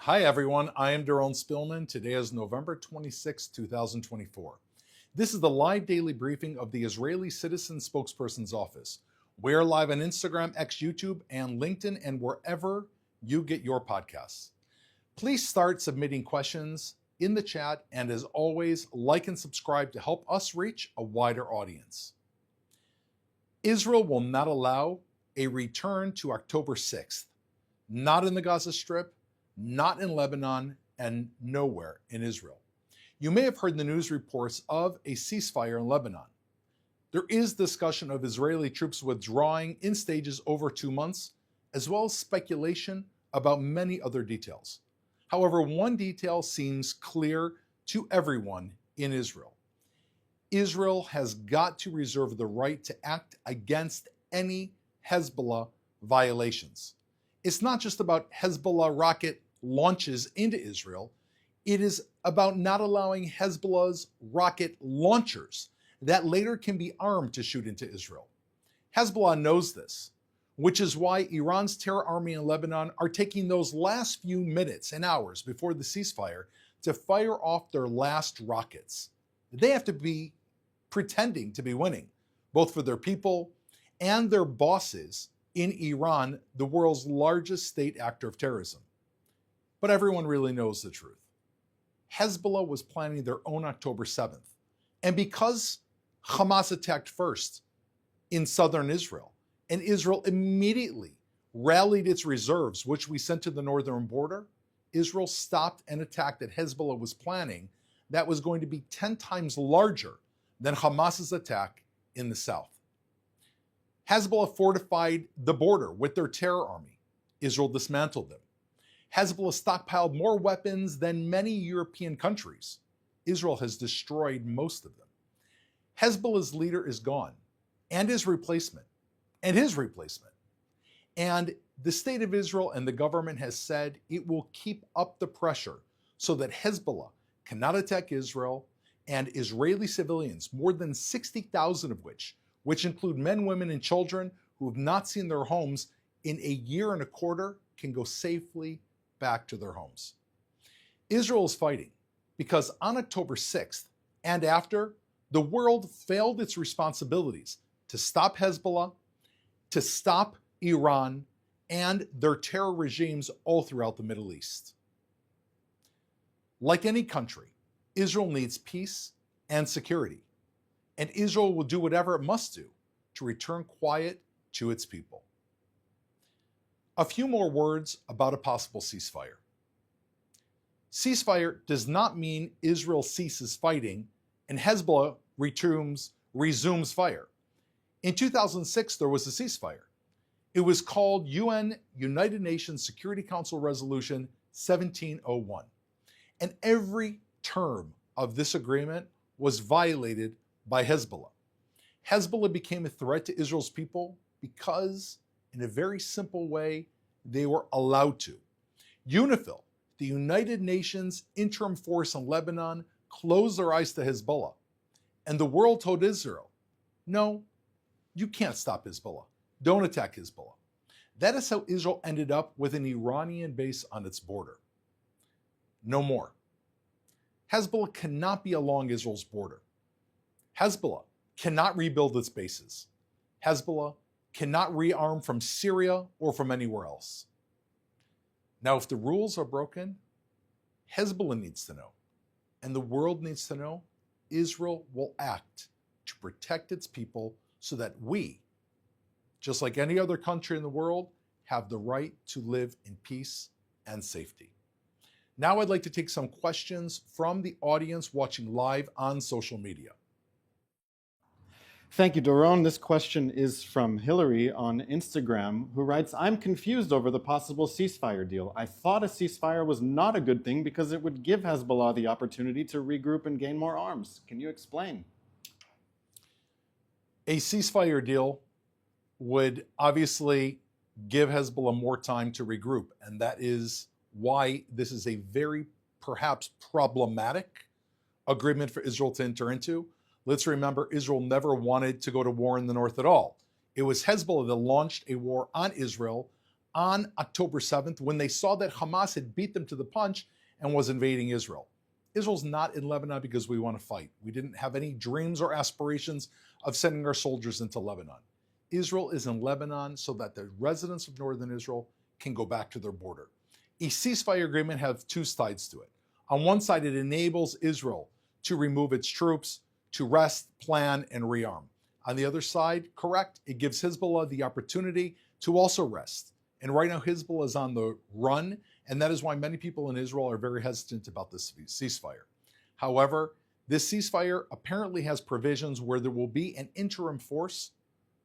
Hi everyone, I am Doron Spielman. Today is November 26, 2024. This is the live daily briefing of the Israeli Citizen Spokespersons Office. We're live on Instagram, X, YouTube, and LinkedIn, and wherever you get your podcasts. Please start submitting questions in the chat, and as always, like and subscribe to help us reach a wider audience. Israel will not allow a return to October 6th, not in the Gaza Strip, not in Lebanon, and nowhere in Israel. You may have heard the news reports of a ceasefire in Lebanon. There is discussion of Israeli troops withdrawing in stages over 2 months, as well as speculation about many other details. However, one detail seems clear to everyone in Israel. Israel has got to reserve the right to act against any Hezbollah violations. It's not just about Hezbollah rocket launches into Israel. It is about not allowing Hezbollah's rocket launchers that later can be armed to shoot into Israel. Hezbollah knows this, which is why Iran's terror army in Lebanon are taking those last few minutes and hours before the ceasefire to fire off their last rockets. They have to be pretending to be winning, both for their people and their bosses in Iran, the world's largest state actor of terrorism. But everyone really knows the truth. Hezbollah was planning their own October 7th. And because Hamas attacked first in southern Israel, and Israel immediately rallied its reserves, which we sent to the northern border, Israel stopped an attack that Hezbollah was planning that was going to be 10 times larger than Hamas's attack in the south. Hezbollah fortified the border with their terror army. Israel dismantled them. Hezbollah stockpiled more weapons than many European countries. Israel has destroyed most of them. Hezbollah's leader is gone, and his replacement. And the state of Israel and the government has said it will keep up the pressure so that Hezbollah cannot attack Israel, and Israeli civilians, more than 60,000 of which include men, women, and children who have not seen their homes in a year and a quarter, can go safely back to their homes. Israel is fighting because on October 6th and after, the world failed its responsibilities to stop Hezbollah, to stop Iran, and their terror regimes all throughout the Middle East. Like any country, Israel needs peace and security, and Israel will do whatever it must do to return quiet to its people. A few more words about a possible ceasefire. Ceasefire does not mean Israel ceases fighting and Hezbollah resumes fire. In 2006, there was a ceasefire. It was called United Nations Security Council Resolution 1701. And every term of this agreement was violated by Hezbollah. Hezbollah became a threat to Israel's people because, in a very simple way, they were allowed to. UNIFIL, the United Nations interim force in Lebanon, closed their eyes to Hezbollah. And the world told Israel, no, you can't stop Hezbollah. Don't attack Hezbollah. That is how Israel ended up with an Iranian base on its border. No more. Hezbollah cannot be along Israel's border. Hezbollah cannot rebuild its bases. Hezbollah cannot rearm from Syria or from anywhere else. Now, if the rules are broken, Hezbollah needs to know, and the world needs to know, Israel will act to protect its people so that we, just like any other country in the world, have the right to live in peace and safety. Now I'd like to take some questions from the audience watching live on social media. Thank you, Doron. This question is from Hillary on Instagram, who writes, I'm confused over the possible ceasefire deal. I thought a ceasefire was not a good thing because it would give Hezbollah the opportunity to regroup and gain more arms. Can you explain? A ceasefire deal would obviously give Hezbollah more time to regroup, and that is why this is a very perhaps problematic agreement for Israel to enter into. Let's remember, Israel never wanted to go to war in the north at all. It was Hezbollah that launched a war on Israel on October 7th when they saw that Hamas had beat them to the punch and was invading Israel. Israel's not in Lebanon because we want to fight. We didn't have any dreams or aspirations of sending our soldiers into Lebanon. Israel is in Lebanon so that the residents of northern Israel can go back to their border. A ceasefire agreement has two sides to it. On one side, it enables Israel to remove its troops, to rest, plan, and rearm. On the other side, correct, it gives Hezbollah the opportunity to also rest. And right now, Hezbollah is on the run, and that is why many people in Israel are very hesitant about this ceasefire. However, this ceasefire apparently has provisions where there will be an interim force.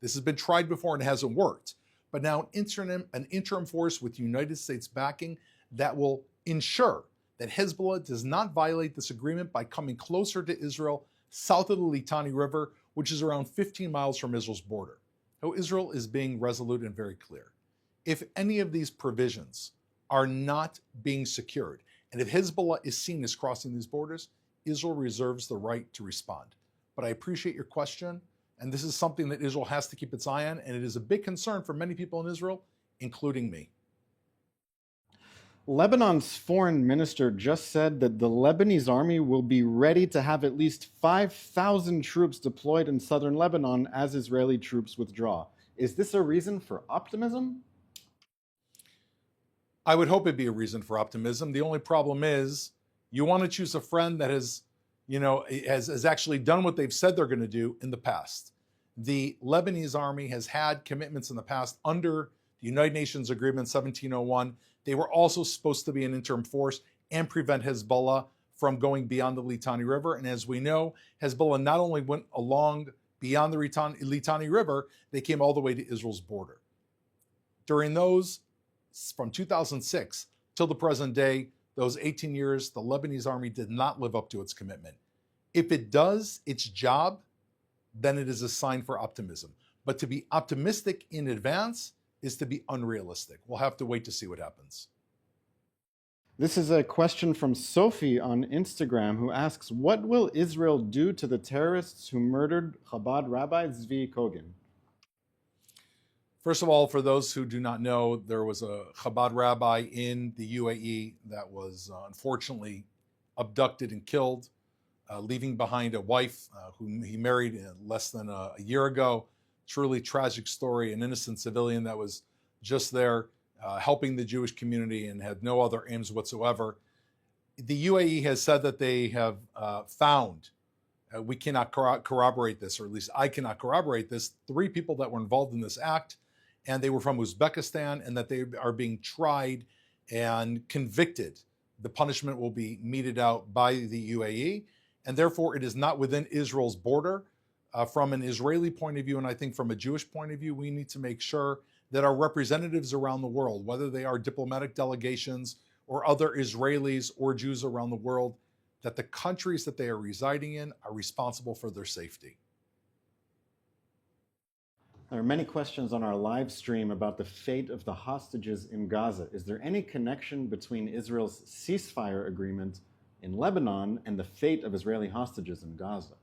This has been tried before and it hasn't worked. But now an interim force with United States backing that will ensure that Hezbollah does not violate this agreement by coming closer to Israel south of the Litani River, which is around 15 miles from Israel's border. So Israel is being resolute and very clear. If any of these provisions are not being secured, and if Hezbollah is seen as crossing these borders, Israel reserves the right to respond. But I appreciate your question, and this is something that Israel has to keep its eye on, and it is a big concern for many people in Israel, including me. Lebanon's foreign minister just said that the Lebanese army will be ready to have at least 5,000 troops deployed in southern Lebanon as Israeli troops withdraw. Is this a reason for optimism? I would hope it'd be a reason for optimism. The only problem is you want to choose a friend that has actually done what they've said they're going to do in the past. The Lebanese army has had commitments in the past under the United Nations Agreement 1701. They were also supposed to be an interim force and prevent Hezbollah from going beyond the Litani River. And as we know, Hezbollah not only went along beyond the Litani River, they came all the way to Israel's border. During those, from 2006 till the present day, those 18 years, the Lebanese army did not live up to its commitment. If it does its job, then it is a sign for optimism. But to be optimistic in advance is to be unrealistic. We'll have to wait to see what happens. This is a question from Sophie on Instagram who asks, what will Israel do to the terrorists who murdered Chabad Rabbi Zvi Kogan? First of all, for those who do not know, there was a Chabad rabbi in the UAE that was unfortunately abducted and killed, leaving behind a wife whom he married less than a year ago. Truly tragic story, an innocent civilian that was just there helping the Jewish community and had no other aims whatsoever. The UAE has said that they have found, we cannot corroborate this, or at least I cannot corroborate this, 3 people that were involved in this act, and they were from Uzbekistan, and that they are being tried and convicted. The punishment will be meted out by the UAE, and therefore it is not within Israel's border. From an Israeli point of view, and I think from a Jewish point of view, we need to make sure that our representatives around the world, whether they are diplomatic delegations or other Israelis or Jews around the world, that the countries that they are residing in are responsible for their safety. There are many questions on our live stream about the fate of the hostages in Gaza. Is there any connection between Israel's ceasefire agreement in Lebanon and the fate of Israeli hostages in Gaza?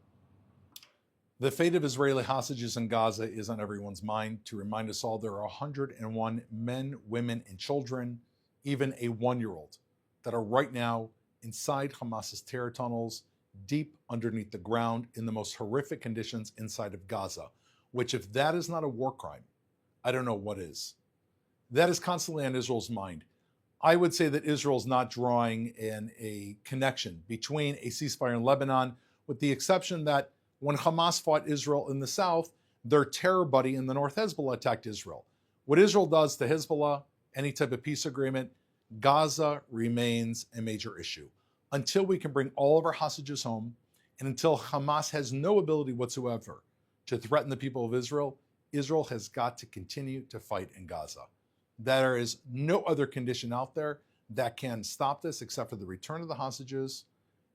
The fate of Israeli hostages in Gaza is on everyone's mind. To remind us all, there are 101 men, women, and children, even a 1-year-old, that are right now inside Hamas's terror tunnels, deep underneath the ground in the most horrific conditions inside of Gaza, which, if that is not a war crime, I don't know what is. That is constantly on Israel's mind. I would say that Israel's not drawing in a connection between a ceasefire in Lebanon, with the exception that when Hamas fought Israel in the south, their terror buddy in the north, Hezbollah, attacked Israel. What Israel does to Hezbollah, any type of peace agreement, Gaza remains a major issue. Until we can bring all of our hostages home, and until Hamas has no ability whatsoever to threaten the people of Israel, Israel has got to continue to fight in Gaza. There is no other condition out there that can stop this except for the return of the hostages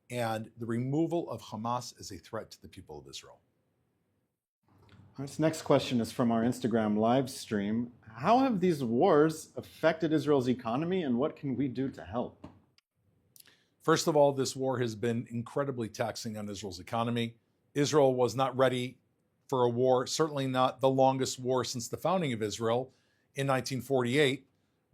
and the removal of Hamas as a threat to the people of Israel. This next question is from our Instagram live stream. How have these wars affected Israel's economy, and what can we do to help? First of all, this war has been incredibly taxing on Israel's economy. Israel was not ready for a war, certainly not the longest war since the founding of Israel in 1948.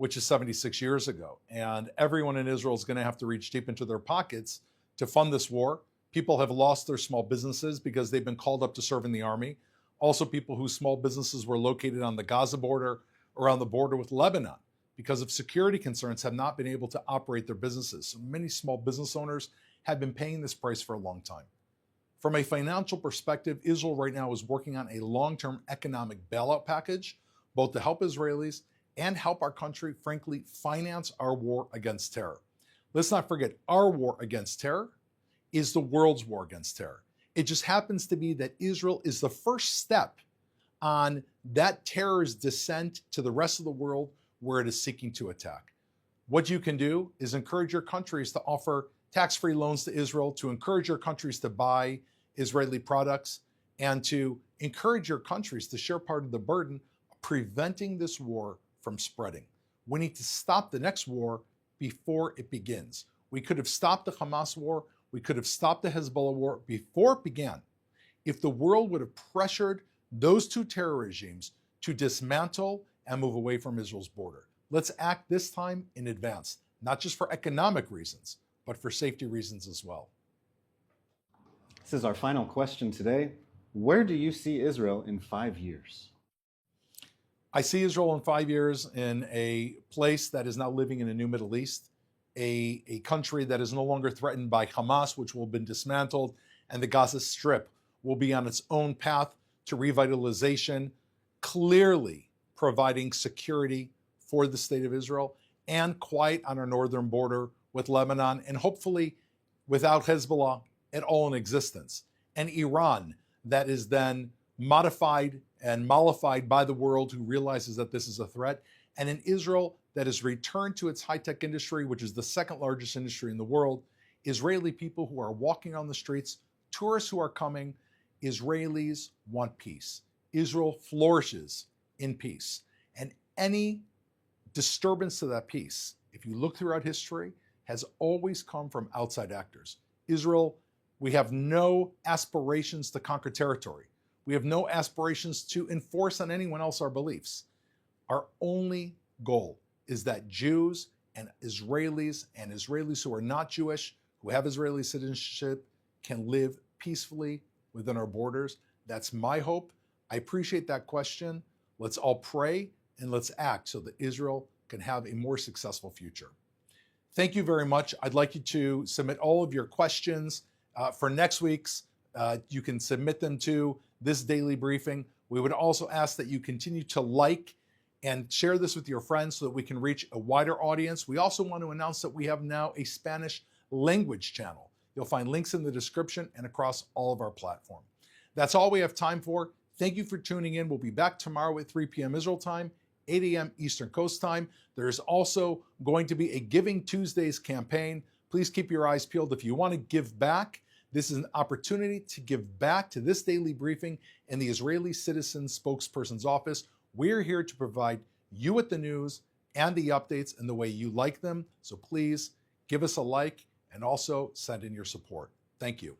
which is 76 years ago. And everyone in Israel is going to have to reach deep into their pockets to fund this war. People have lost their small businesses because they've been called up to serve in the army. Also, people whose small businesses were located on the Gaza border or on the border with Lebanon, because of security concerns, have not been able to operate their businesses. So many small business owners have been paying this price for a long time. From a financial perspective, Israel right now is working on a long-term economic bailout package, both to help Israelis and help our country, frankly, finance our war against terror. Let's not forget, our war against terror is the world's war against terror. It just happens to be that Israel is the first step on that terror's descent to the rest of the world where it is seeking to attack. What you can do is encourage your countries to offer tax-free loans to Israel, to encourage your countries to buy Israeli products, and to encourage your countries to share part of the burden of preventing this war from spreading. We need to stop the next war before it begins. We could have stopped the Hamas war, we could have stopped the Hezbollah war before it began if the world would have pressured those two terror regimes to dismantle and move away from Israel's border. Let's act this time in advance, not just for economic reasons, but for safety reasons as well. This is our final question today. Where do you see Israel in 5 years? I see Israel in 5 years in a place that is now living in a new Middle East, a country that is no longer threatened by Hamas, which will have been dismantled, and the Gaza Strip will be on its own path to revitalization, clearly providing security for the state of Israel and quiet on our northern border with Lebanon, and hopefully without Hezbollah at all in existence, and Iran that is then modified and mollified by the world, who realizes that this is a threat, and an Israel that has returned to its high-tech industry, which is the second largest industry in the world, Israeli people who are walking on the streets, tourists who are coming. Israelis want peace. Israel flourishes in peace. And any disturbance to that peace, if you look throughout history, has always come from outside actors. Israel, we have no aspirations to conquer territory. We have no aspirations to enforce on anyone else our beliefs. Our only goal is that Jews and Israelis who are not Jewish, who have Israeli citizenship, can live peacefully within our borders. That's my hope. I appreciate that question. Let's all pray and let's act so that Israel can have a more successful future. Thank you very much. I'd like you to submit all of your questions for next week's. You can submit them to this daily briefing. We would also ask that you continue to like and share this with your friends so that we can reach a wider audience. We also want to announce that we have now a Spanish language channel. You'll find links in the description and across all of our platform. That's all we have time for. Thank you for tuning in. We'll be back tomorrow at 3 p.m. Israel time, 8 a.m. Eastern Coast time. There's also going to be a Giving Tuesdays campaign. Please keep your eyes peeled. If you want to give back, this is an opportunity to give back to this daily briefing in the Israeli Citizen Spokespersons Office. We're here to provide you with the news and the updates in the way you like them. So please give us a like and also send in your support. Thank you.